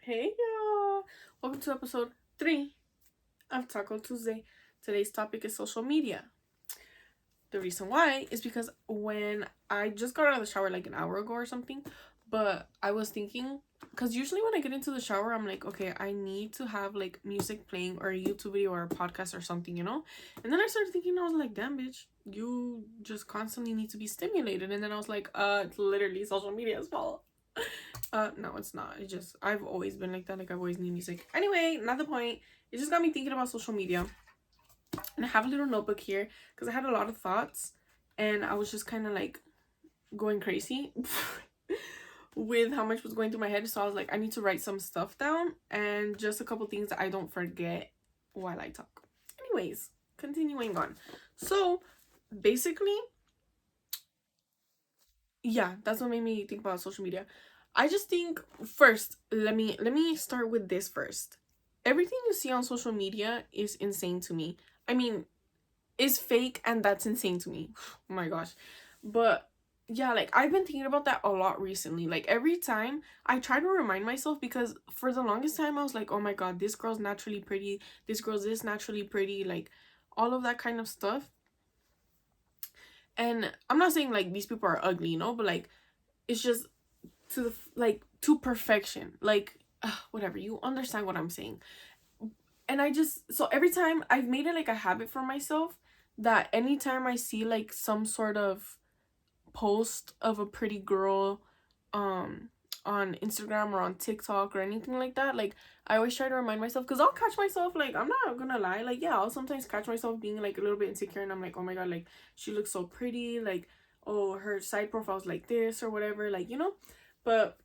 Hey y'all! Welcome to episode 3 of Talko Tuesday. Today's topic is social media. The reason why is because when I just got out of the shower like an hour ago or something, but I was thinking, because usually when I get into the shower, I'm like, okay, I need to have like music playing or a YouTube video or a podcast or something, you know? And then I started thinking, I was like, damn, bitch, you just constantly need to be stimulated. And then I was like, it's literally social media's fault. No, it's not. It just, I've always been like that. Like, I've always need music. Anyway, not the point. It just got me thinking about social media. And I have a little notebook here because I had a lot of thoughts. And I was just kind of like going crazy with how much was going through my head. So I was like, I need to write some stuff down. And just a couple things that I don't forget while I talk. Anyways, continuing on. So, basically, yeah, that's what made me think about social media. I just think first, let me start with this first. Everything you see on social media is insane to me. I mean, is fake, and that's insane to me. Oh my gosh. But yeah, like I've been thinking about that a lot recently. Like every time I try to remind myself, because for the longest time I was like, oh my god, this girl's naturally pretty, this girl's this naturally pretty, like all of that kind of stuff. And I'm not saying like these people are ugly, you know, but like it's just to the like to perfection, like whatever, you understand what I'm saying. And I just, so every time I've made it like a habit for myself that anytime I see like some sort of post of a pretty girl um on Instagram or on TikTok or anything like that, like I always try to remind myself, because I'll catch myself, like I'm not gonna lie, like yeah, I'll sometimes catch myself being like a little bit insecure, and I'm like, oh my god, like she looks so pretty, like oh her side profile's like this or whatever, like, you know, but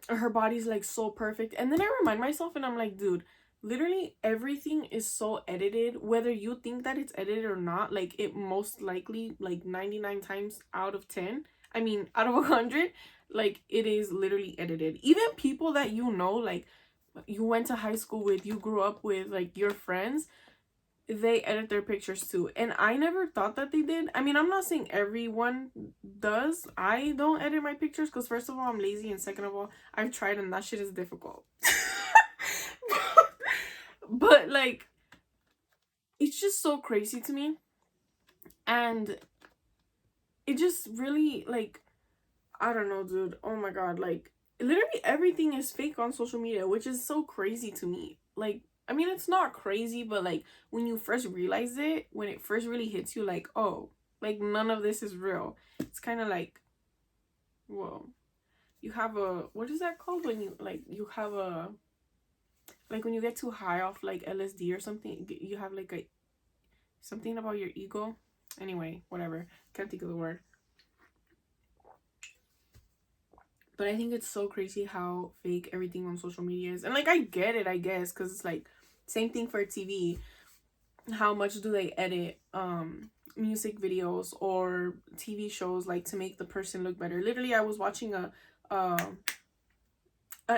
her body's like so perfect. And then I remind myself and I'm like, dude, literally everything is so edited, whether you think that it's edited or not. Like it most likely, like 99 times out of 10, I mean out of 100, like it is literally edited. Even people that you know, like you went to high school with, you grew up with, like your friends, they edit their pictures too. And I never thought that they did. I mean, I'm not saying everyone does. I don't edit my pictures because first of all, I'm lazy, and second of all, I've tried and that shit is difficult. But like it's just so crazy to me. And it just really, like, I don't know, dude. Oh my god, like literally everything is fake on social media, which is so crazy to me. Like, I mean, it's not crazy, but like when you first realize it, when it first really hits you, like, oh, like none of this is real. It's kind of like, whoa. You have a, what is that called when you like you have a, like when you get too high off like LSD or something, you have like a something about your ego. Anyway, whatever. Can't think of the word. But I think it's so crazy how fake everything on social media is. And like I get it, I guess, because it's like same thing for TV. How much do they edit music videos or TV shows, like to make the person look better? Literally, I was watching a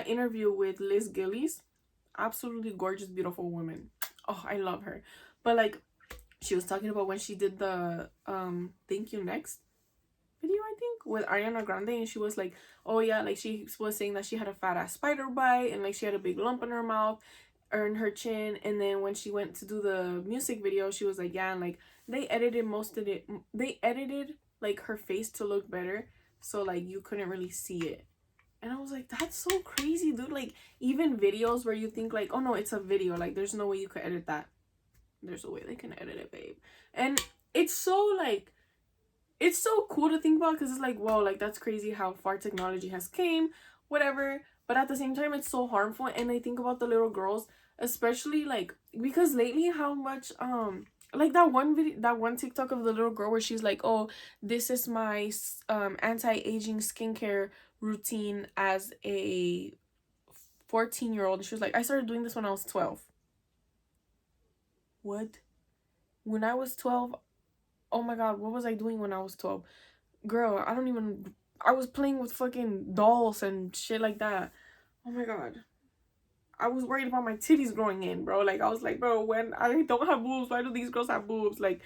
interview with Liz Gillies. Absolutely gorgeous, beautiful woman. Oh, I love her. But like she was talking about when she did the Thank You Next video, I think, with Ariana Grande, and she was like, oh yeah, like she was saying that she had a fat ass spider bite, and like she had a big lump in her mouth or in her chin. And then when she went to do the music video, she was like, yeah, and like they edited like her face to look better, so like you couldn't really see it. And I was like, that's so crazy, dude. Like even videos where you think like, oh no, it's a video, like there's no way you could edit that. There's a way they can edit it, babe. And it's so like, it's so cool to think about, because it's like, whoa, like that's crazy how far technology has came, whatever. But at the same time, it's so harmful. And I think about the little girls, especially like, because lately how much like that one video, that one TikTok of the little girl where she's like, oh, this is my anti-aging skincare routine as a 14-year-old. And she was like, I started doing this when I was 12. What? When I was 12? Oh my god, what was I doing when I was 12? Girl, I was playing with fucking dolls and shit like that. Oh my god. I was worried about my titties growing in, bro. Like, I was like, bro, when I don't have boobs, why do these girls have boobs? Like,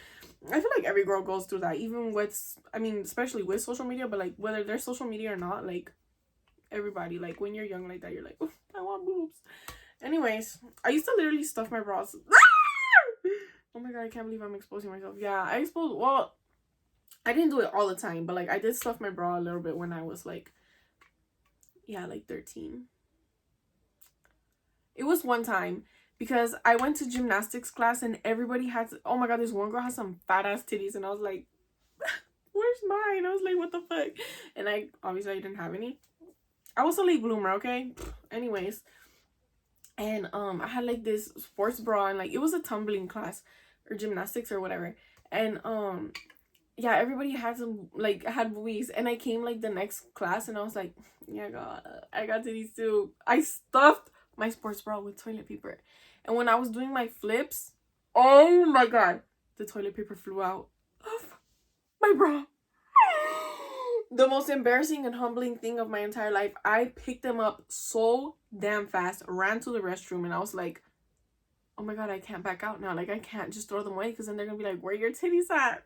I feel like every girl goes through that, even with, I mean, especially with social media, but like, whether there's social media or not, like, everybody, like, when you're young like that, you're like, oh, I want boobs. Anyways, I used to literally stuff my bras. Oh my god, I can't believe I'm exposing myself. Yeah, I exposed, well, I didn't do it all the time, but like I did stuff my bra a little bit when I was like, yeah, like 13. It was one time because I went to gymnastics class and everybody had to, oh my god, this one girl has some fat ass titties and I was like, where's mine? I was like, what the fuck? And I obviously I didn't have any. I was a late bloomer, okay? Anyways, and I had like this sports bra and like it was a tumbling class or gymnastics or whatever. And yeah, everybody had some, like, had boobies, and I came like the next class and I was like, yeah, god, I got titties too. I stuffed my sports bra with toilet paper, and when I was doing my flips, oh my god, the toilet paper flew out of my bra. The most embarrassing and humbling thing of my entire life. I picked them up so damn fast, ran to the restroom, and I was like, oh my god, I can't back out now. Like, I can't just throw them away because then they're gonna be like, where are your titties at?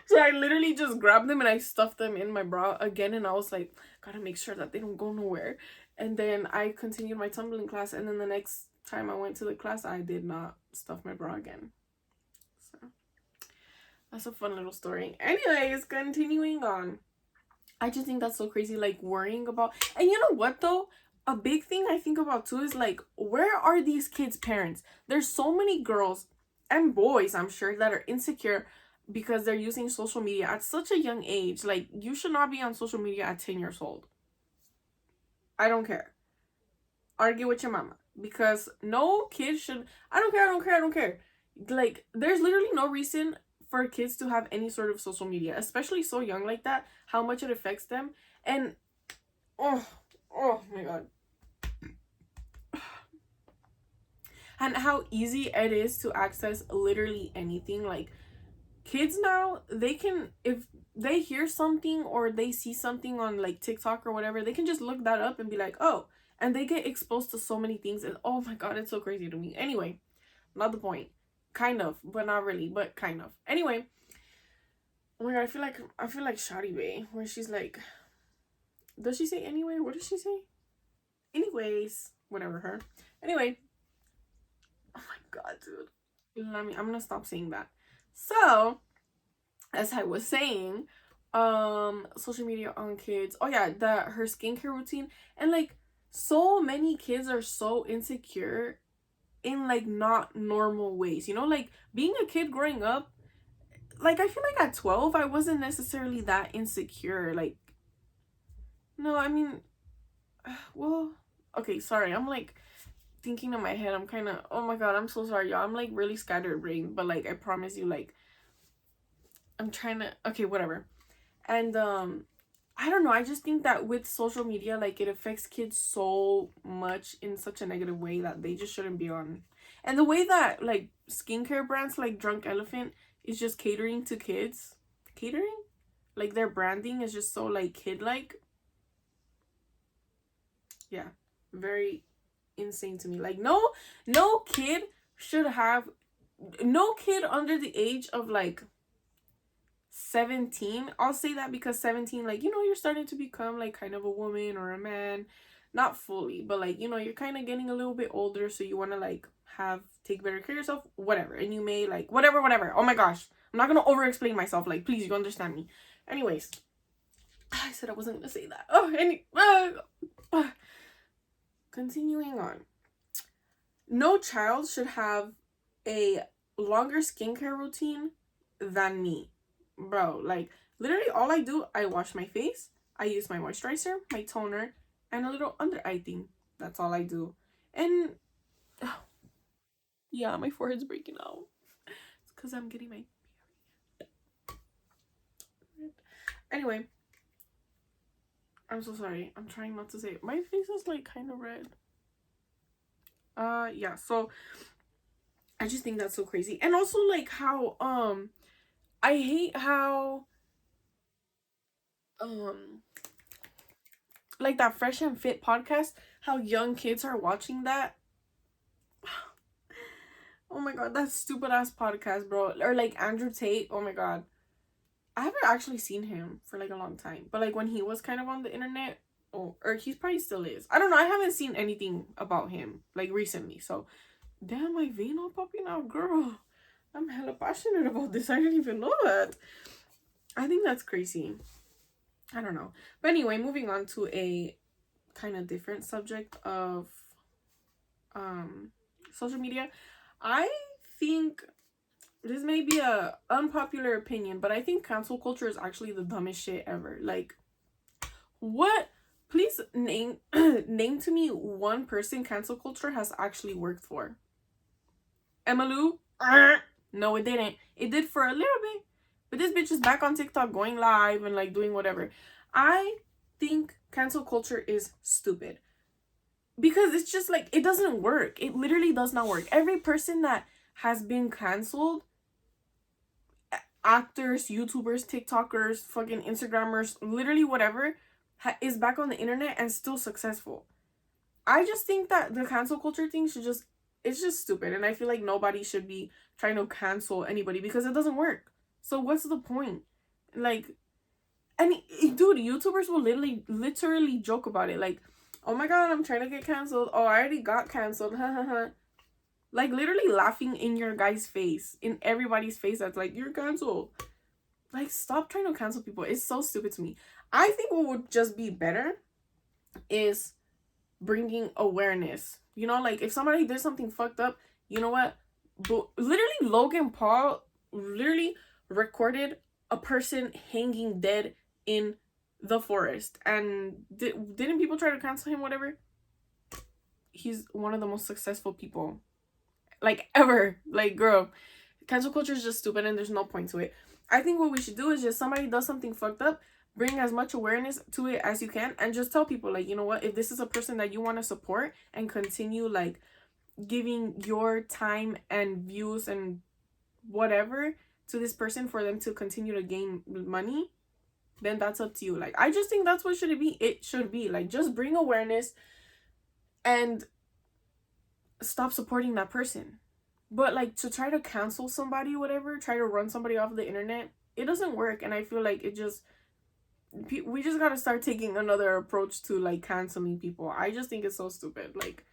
So I literally just grabbed them and I stuffed them in my bra again, and I was like, gotta make sure that they don't go nowhere. And then I continued my tumbling class, and then the next time I went to the class, I did not stuff my bra again. So that's a fun little story. Anyways, continuing on. I just think that's so crazy, like, worrying about, and you know what though? A big thing I think about too is like, where are these kids' parents? There's so many girls and boys, I'm sure, that are insecure because they're using social media at such a young age. Like, you should not be on social media at 10 years old. I don't care. Argue with your mama. Because no kid should... I don't care. Like, there's literally no reason for kids to have any sort of social media, especially so young like that, how much it affects them. And, oh my god. And how easy it is to access literally anything. Like, kids now, they can, if they hear something or they see something on like TikTok or whatever, they can just look that up and be like, oh, and they get exposed to so many things, and oh my god, it's so crazy to me. Anyway, not the point. Kind of, but not really, but kind of. Anyway, oh my god, I feel like Shawty Bay, where she's like, does she say anyway? What does she say? Anyways, whatever, her. Anyway, oh my god, dude. I'm gonna stop saying that. So, as I was saying, social media on kids. Oh yeah, her skincare routine. And like, so many kids are so insecure in like not normal ways. You know, like being a kid growing up, like I feel like at 12 I wasn't necessarily that insecure. Like, no, I mean, well, okay, sorry. I'm like thinking in my head, I'm kind of, oh my god, I'm so sorry, y'all. I'm like really scatterbrained, but like I promise you, like, I'm trying to, okay, whatever. And I don't know, I just think that with social media, like, it affects kids so much in such a negative way that they just shouldn't be on. And the way that like skincare brands like Drunk Elephant is just catering to kids, like their branding is just so like kid-like. Yeah, very insane to me. Like, no kid should have, no kid under the age of like 17, I'll say that because 17, like, you know, you're starting to become like kind of a woman or a man, not fully, but like, you know, you're kind of getting a little bit older, so you want to like take better care of yourself, whatever, and you may like whatever. Oh my gosh, I'm not gonna over explain myself, like, please, you understand me. Anyways, I said I wasn't gonna say that. Continuing on. No child should have a longer skincare routine than me. Bro, like, literally all I do, I wash my face, I use my moisturizer, my toner, and a little under eye thing. That's all I do. And yeah, my forehead's breaking out. It's because I'm getting my... Anyway, I'm so sorry. I'm trying not to say it. My face is like kind of red. Yeah, so I just think that's so crazy. And also like how I hate how like that Fresh and Fit podcast, how young kids are watching that. Oh my god, that stupid ass podcast, bro. Or like Andrew Tate. Oh my god, I haven't actually seen him for like a long time, but like when he was kind of on the internet, Oh, or he probably still is. I don't know. I haven't seen anything about him like recently. So, damn, my vein all popping out, girl. I'm hella passionate about this. I didn't even know that. I think that's crazy. I don't know. But anyway, moving on to a kind of different subject of social media. I think this may be a unpopular opinion, but I think cancel culture is actually the dumbest shit ever. Like, what? Please name name to me one person cancel culture has actually worked for. Emmylou? No, it didn't. It did for a little bit, but this bitch is back on TikTok going live and like doing whatever. I think cancel culture is stupid because it's just like it doesn't work. It literally does not work. Every person that has been canceled, actors, YouTubers, TikTokers, fucking Instagrammers, literally whatever, is back on the internet and still successful. I just think that the cancel culture thing should just, it's just stupid. And I feel like nobody should be trying to cancel anybody because it doesn't work. So what's the point? Like, and dude, YouTubers will literally joke about it. Like, oh my god, I'm trying to get canceled. Oh, I already got canceled. Like, literally laughing in your guy's face, in everybody's face that's like, you're canceled. Like, stop trying to cancel people. It's so stupid to me. I think what would just be better is bringing awareness. You know, like, if somebody did something fucked up, you know what? Literally, Logan Paul literally recorded a person hanging dead in the forest. And didn't people try to cancel him, whatever? He's one of the most successful people, like, ever. Like, girl, cancel culture is just stupid and there's no point to it. I think what we should do is just somebody does something fucked up, bring as much awareness to it as you can, and just tell people, like, you know what, if this is a person that you want to support and continue like giving your time and views and whatever to this person for them to continue to gain money, then that's up to you. Like, I just think that's what it should be like, just bring awareness and stop supporting that person. But like, to try to cancel somebody, whatever, try to run somebody off the internet, it doesn't work. And I feel like we just gotta start taking another approach to like canceling people. I just think it's so stupid. Like,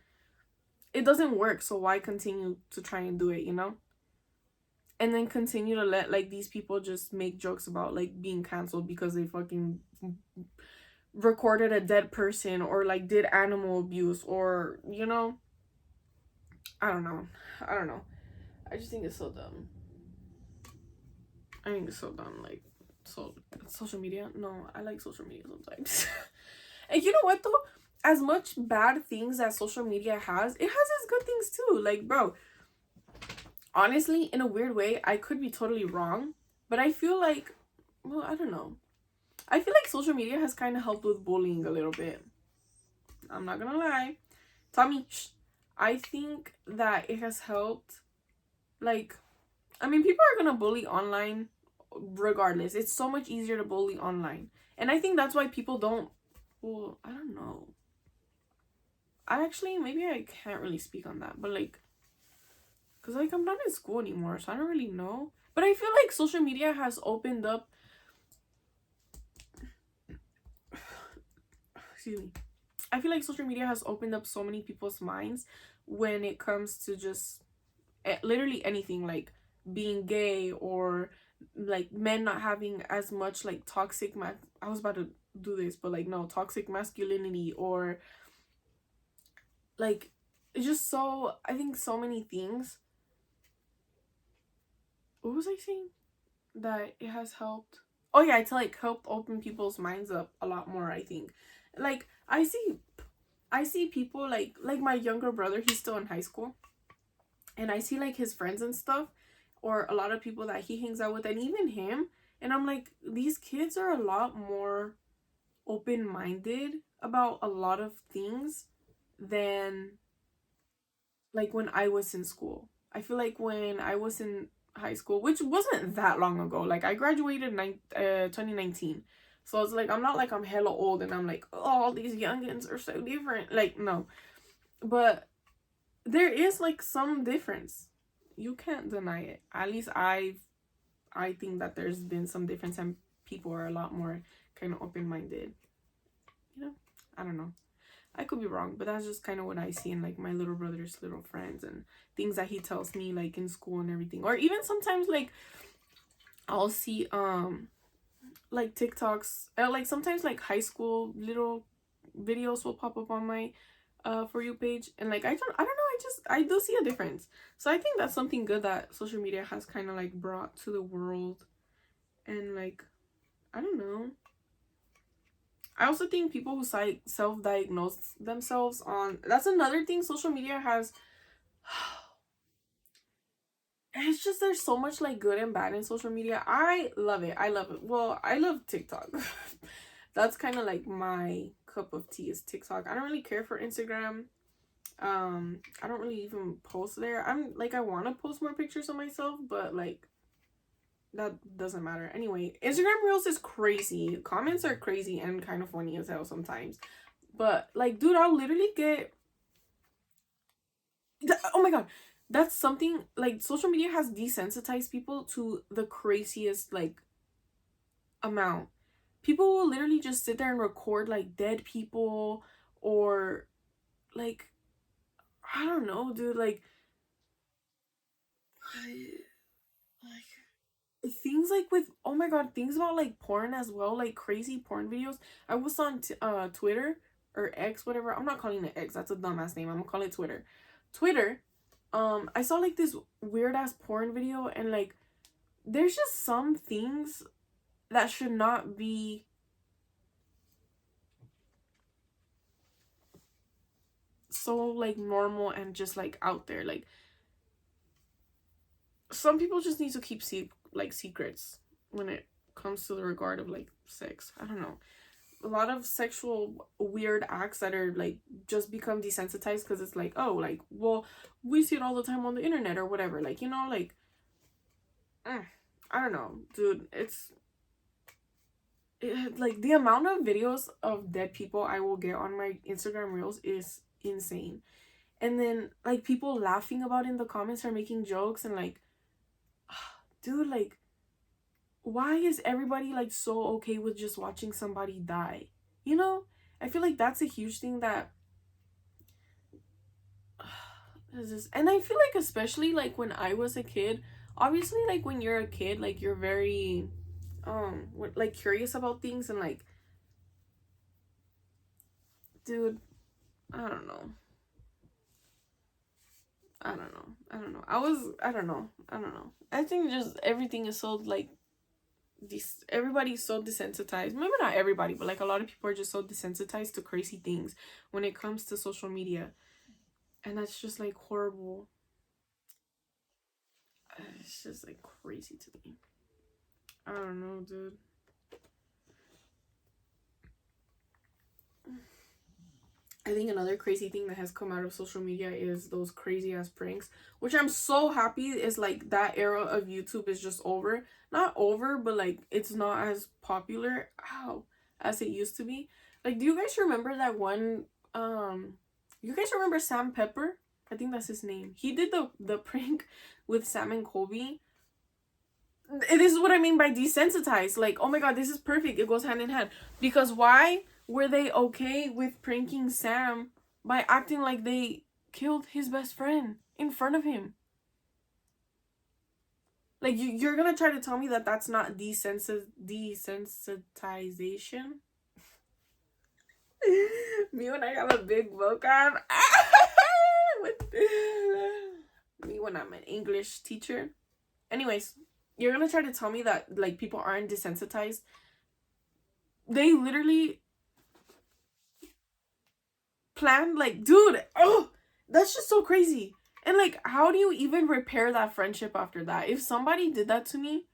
it doesn't work, so why continue to try and do it, you know? And then continue to let like these people just make jokes about like being canceled because they fucking recorded a dead person or like did animal abuse, or, you know, I don't know. I just think it's so dumb. I think it's so dumb. Like, so social media. No, I like social media sometimes. And you know what though? As much bad things that social media has, it has its good things too. Like, bro, honestly, in a weird way, I could be totally wrong, but I feel like, well, I don't know. I feel like social media has kind of helped with bullying a little bit. I'm not gonna lie. Tommy, shh. I think that it has helped. Like, I mean, people are gonna bully online regardless. It's so much easier to bully online. And I think that's why people don't, well, I don't know. Maybe I can't really speak on that, but like, because like, I'm not in school anymore, so I don't really know. But I feel like social media has opened up, excuse me. I feel like social media has opened up so many people's minds when it comes to just literally anything, like being gay, or like men not having as much like I was about to do this, but like, no, toxic masculinity, or like, it's just so, I think so many things. What was I saying? That it has helped. Oh yeah, it's like helped open people's minds up a lot more, I think. Like, I see people like my younger brother, he's still in high school, and I see like his friends and stuff, or a lot of people that he hangs out with, and even him, and I'm like, these kids are a lot more open-minded about a lot of things than like when I was in school. I feel like when I was in high school, which wasn't that long ago, like I graduated 2019, so it's like, I'm not like I'm hella old and I'm like, oh, all these youngins are so different. Like, no, but there is like some difference. You can't deny it. At least I think that there's been some difference, and people are a lot more kind of open-minded, you know. I don't know. I could be wrong, but that's just kind of what I see in like my little brother's little friends and things that he tells me like in school and everything. Or even sometimes like I'll see like TikToks, like sometimes like high school little videos will pop up on my For You page, and like I don't know, I do see a difference. So I think that's something good that social media has kind of like brought to the world. And like, I don't know, I also think people who self-diagnose themselves on, that's another thing social media has. It's just there's so much like good and bad in social media. I love it. I love it. Well, I love TikTok. That's kind of like my cup of tea is TikTok. I don't really care for Instagram. I don't really even post there. I'm like, I want to post more pictures of myself, but like that doesn't matter. Anyway, Instagram Reels is crazy. Comments are crazy and kind of funny as hell sometimes. But like, dude, I'll literally get, oh my god, that's something like social media has desensitized people to the craziest like amount. People will literally just sit there and record like dead people, or like, I don't know, dude, like things like with, oh my god, things about like porn as well, like crazy porn videos. I was on Twitter or X, whatever. I'm not calling it X, that's a dumbass name. I'm gonna call it Twitter. I saw like this weird ass porn video, and like there's just some things that should not be so like normal and just like out there. Like some people just need to keep secrets when it comes to the regard of like sex. I don't know, a lot of sexual weird acts that are like just become desensitized because it's like, oh, like, well, we see it all the time on the internet or whatever, like, you know, like I don't know, dude. Like the amount of videos of dead people I will get on my Instagram Reels is insane. And then like people laughing about it in the comments or making jokes, and like, dude, like, why is everybody like so okay with just watching somebody die? You know, I feel like that's a huge thing that is just, and I feel like especially like when I was a kid, obviously like when you're a kid, like you're very like curious about things, and like, dude, I don't know. I don't know. I think just everything is so like everybody's so desensitized. Maybe not everybody, but like a lot of people are just so desensitized to crazy things when it comes to social media. And that's just like horrible. It's just like crazy to me. I don't know, dude. I think another crazy thing that has come out of social media is those crazy ass pranks, which I'm so happy is like that era of YouTube is just over. Not over, but like it's not as popular, as it used to be. Like, do you guys remember that one you guys remember Sam Pepper? I think that's his name. He did the prank with Sam and Colby. This is what I mean by desensitized. Like, oh my god, this is perfect. It goes hand in hand. Because why were they okay with pranking Sam by acting like they killed his best friend in front of him? Like, you're gonna try to tell me that that's not desensitization? Me when I have a big vocab. Me when I'm an English teacher. Anyways, you're gonna try to tell me that like people aren't desensitized? They literally planned, like, dude, oh, that's just so crazy. And like, how do you even repair that friendship after that? If somebody did that to me,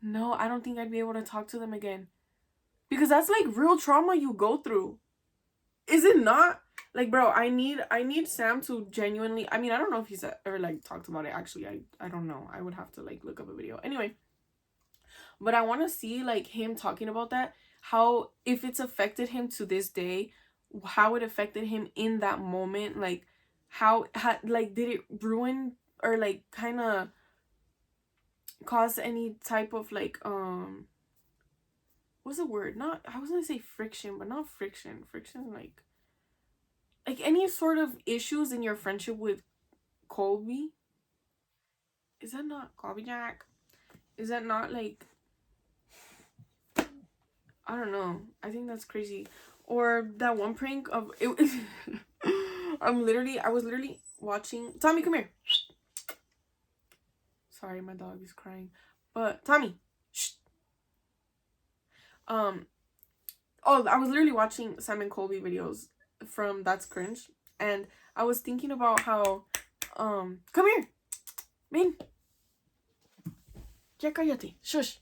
no, I don't think I'd be able to talk to them again, because that's like real trauma you go through, is it not? Like, bro, I need Sam to genuinely, I mean, I don't know if he's ever like talked about it. Actually, I don't know. I would have to like look up a video anyway. But I want to see like him talking about that, how, if it's affected him to this day, how it affected him in that moment, like how like did it ruin or like kind of cause any type of like what's the word? Not, I was gonna say friction, but not friction. Friction, like any sort of issues in your friendship with Colby. Is that not Colby Jack? Is that not like, I don't know. I think that's crazy. Or that one prank of it. I was literally watching. Tommy, come here. Sorry, my dog is crying. But Tommy, shh. Um. Oh, I was literally watching Simon Colby videos from That's Cringe, and I was thinking about how, come here, Min. Ya cállate. Shush.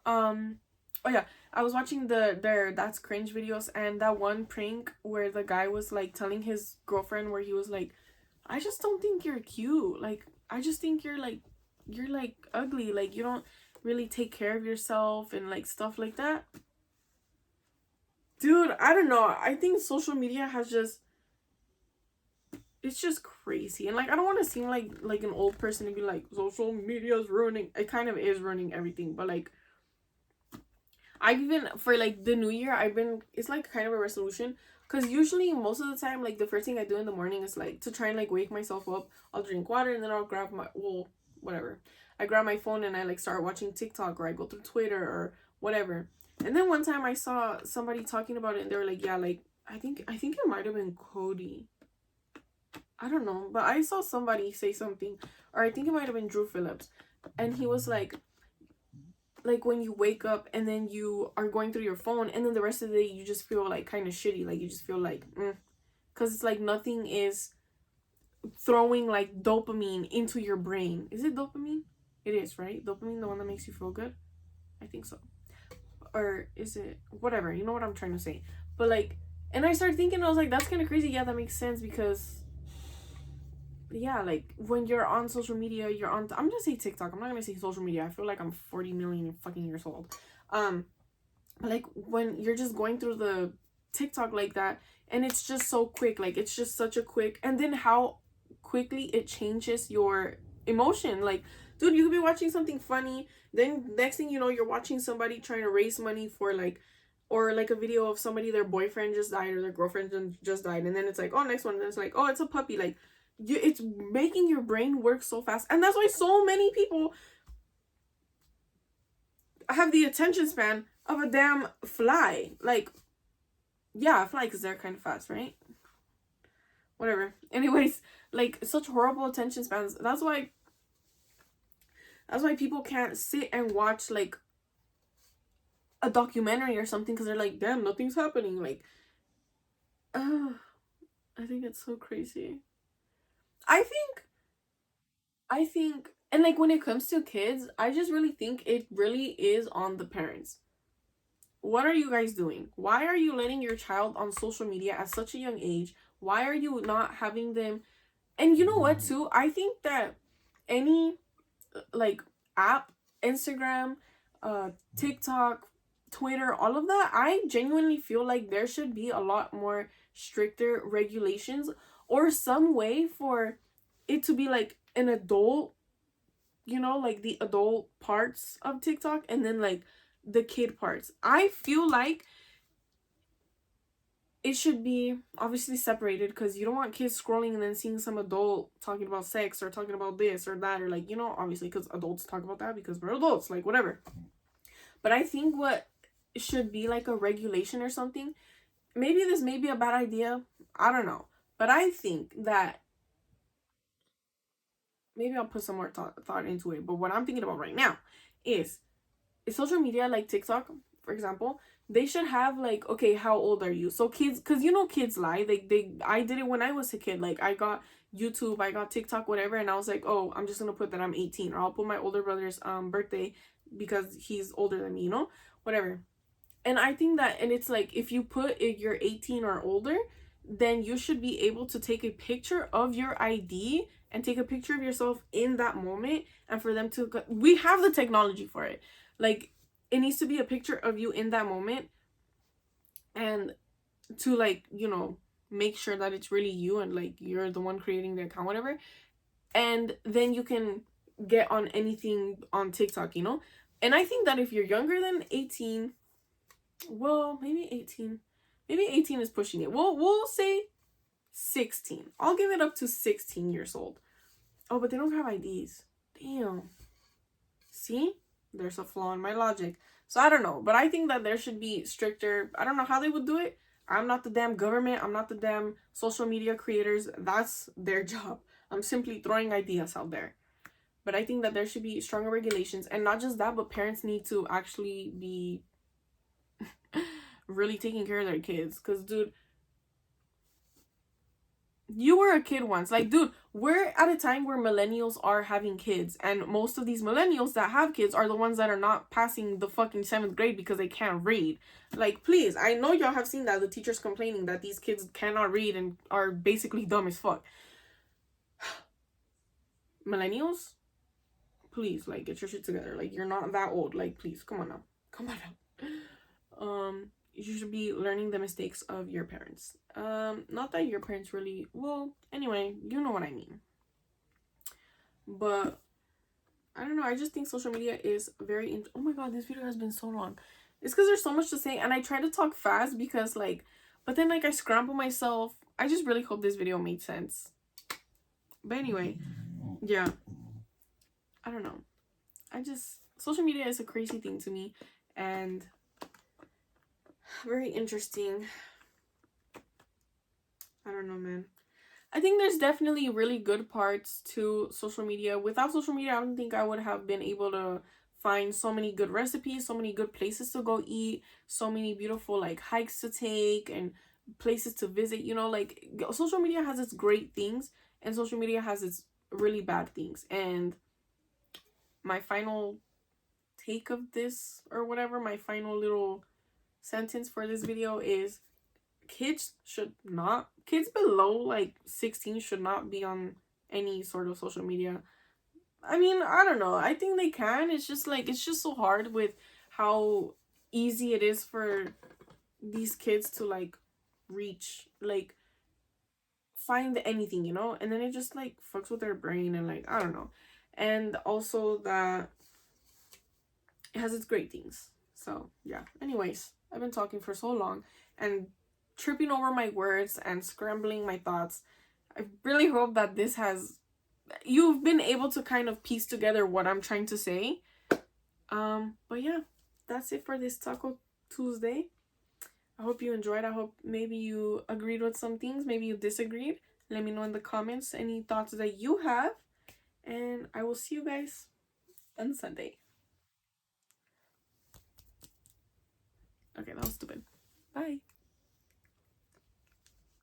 Oh yeah, I was watching their That's Cringe videos, and that one prank where the guy was like telling his girlfriend, where he was like, I just don't think you're cute. Like, I just think you're like ugly. Like, you don't really take care of yourself and like stuff like that. Dude, I don't know. I think social media has just, it's just crazy. And like, I don't want to seem like an old person and be like, social media is ruining. It kind of is ruining everything, but like, I've even, for like the new year, it's like kind of a resolution, because usually most of the time, like the first thing I do in the morning is like to try and like wake myself up. I'll drink water, and then I'll grab my, well, whatever, I grab my phone and I like start watching TikTok, or I go through Twitter or whatever. And then one time I saw somebody talking about it, and they were like, yeah, like I think it might have been Cody, I don't know, but I saw somebody say something, or I think it might have been Drew Phillips, and he was like when you wake up and then you are going through your phone, and then the rest of the day you just feel like kind of shitty, like you just feel like because it's like nothing is throwing like dopamine into your brain. Is it dopamine? It is, right? Dopamine, the one that makes you feel good, I think so. Or is it whatever, you know what I'm trying to say. But like, and I started thinking, I was like, that's kind of crazy. Yeah, that makes sense, because yeah, like when you're on social media, you're on, I'm gonna say TikTok, I'm not gonna say social media, I feel like I'm 40 million fucking years old. But like when you're just going through the TikTok like that, and it's just so quick, like it's just such a quick, and then how quickly it changes your emotion. Like, dude, you could be watching something funny, then next thing you know, you're watching somebody trying to raise money for like, or like a video of somebody, their boyfriend just died or their girlfriend just died, and then it's like, oh, next one, and then it's like, oh, it's a puppy. Like, it's making your brain work so fast, and that's why so many people have the attention span of a damn fly. Like, yeah, a fly, because they're kind of fast, right? Whatever. Anyways, like such horrible attention spans. That's why people can't sit and watch like a documentary or something, because they're like, damn, nothing's happening. Like, I think it's so crazy. I think and like when it comes to kids, I just really think it really is on the parents. What are you guys doing? Why are you letting your child on social media at such a young age? Why are you not having them? And you know what too? I think that any like app, Instagram, TikTok, Twitter, all of that, I genuinely feel like there should be a lot more stricter regulations, or some way for it to be like an adult, like the adult parts of TikTok, and then like the kid parts. I feel like it should be obviously separated, because you don't want kids scrolling and then seeing some adult talking about sex or talking about this or that, or like, obviously, because adults talk about that because we're adults, like whatever. But I think what should be like a regulation or something, maybe this may be a bad idea, I don't know, but I think that maybe I'll put some more thought into it. But what I'm thinking about right now is social media, like TikTok, for example, they should have like, okay, how old are you? So kids, because kids lie. I did it when I was a kid. Like, I got YouTube, I got TikTok, whatever, and I was like, oh, I'm just gonna put that I'm 18, or I'll put my older brother's birthday because he's older than me, whatever. And I think that, and it's like, if you put if you're 18 or older, then you should be able to take a picture of your ID and take a picture of yourself in that moment, and for them to, we have the technology for it. Like, it needs to be a picture of you in that moment, and to like, make sure that it's really you, and like you're the one creating the account, whatever. And then you can get on anything on TikTok. And I think that if you're younger than 18, Well, maybe 18. Maybe 18 is pushing it. We'll say 16. I'll give it up to 16 years old. Oh, but they don't have IDs. Damn. See? There's a flaw in my logic. So I don't know. But I think that there should be stricter. I don't know how they would do it. I'm not the damn government. I'm not the damn social media creators. That's their job. I'm simply throwing ideas out there. But I think that there should be stronger regulations. And not just that, but parents need to actually be really taking care of their kids. Because, dude, you were a kid once. Like, dude, we're at a time where millennials are having kids. And most of these millennials that have kids are the ones that are not passing the fucking 7th grade because they can't read. Like, please, I know y'all have seen that. The teachers complaining that these kids cannot read and are basically dumb as fuck. Millennials, please, like, get your shit together. Like, you're not that old. Like, please, come on now. Come on now. You should be learning the mistakes of your parents. Not that your parents really, well, anyway, you know what I mean. But I don't know, I just think social media is very oh my god, this video has been so long. It's because there's so much to say, and I try to talk fast because, like, but then, like, I scramble myself. I just really hope this video made sense. But anyway, yeah, I don't know. Social media is a crazy thing to me, and very interesting. I don't know, man. I think there's definitely really good parts to social media. Without social media, I don't think I would have been able to find so many good recipes, so many good places to go eat, so many beautiful, like, hikes to take and places to visit. You know, like, social media has its great things and social media has its really bad things. And my final take of this, or whatever, my final little sentence for this video is kids below, like, 16 should not be on any sort of social media. I mean, I don't know. I think they can. It's just, like, it's just so hard with how easy it is for these kids to, like, reach, like, find anything, you know? And then it just, like, fucks with their brain and, like, I don't know. And also that it has its great things. So, yeah. Anyways, I've been talking for so long and tripping over my words and scrambling my thoughts. I really hope that you've been able to kind of piece together what I'm trying to say. But yeah, that's it for this Talko Tuesday. I hope you enjoyed. I hope maybe you agreed with some things, maybe you disagreed. Let me know in the comments any thoughts that you have, and I will see you guys on Sunday. Okay, that was stupid. Bye.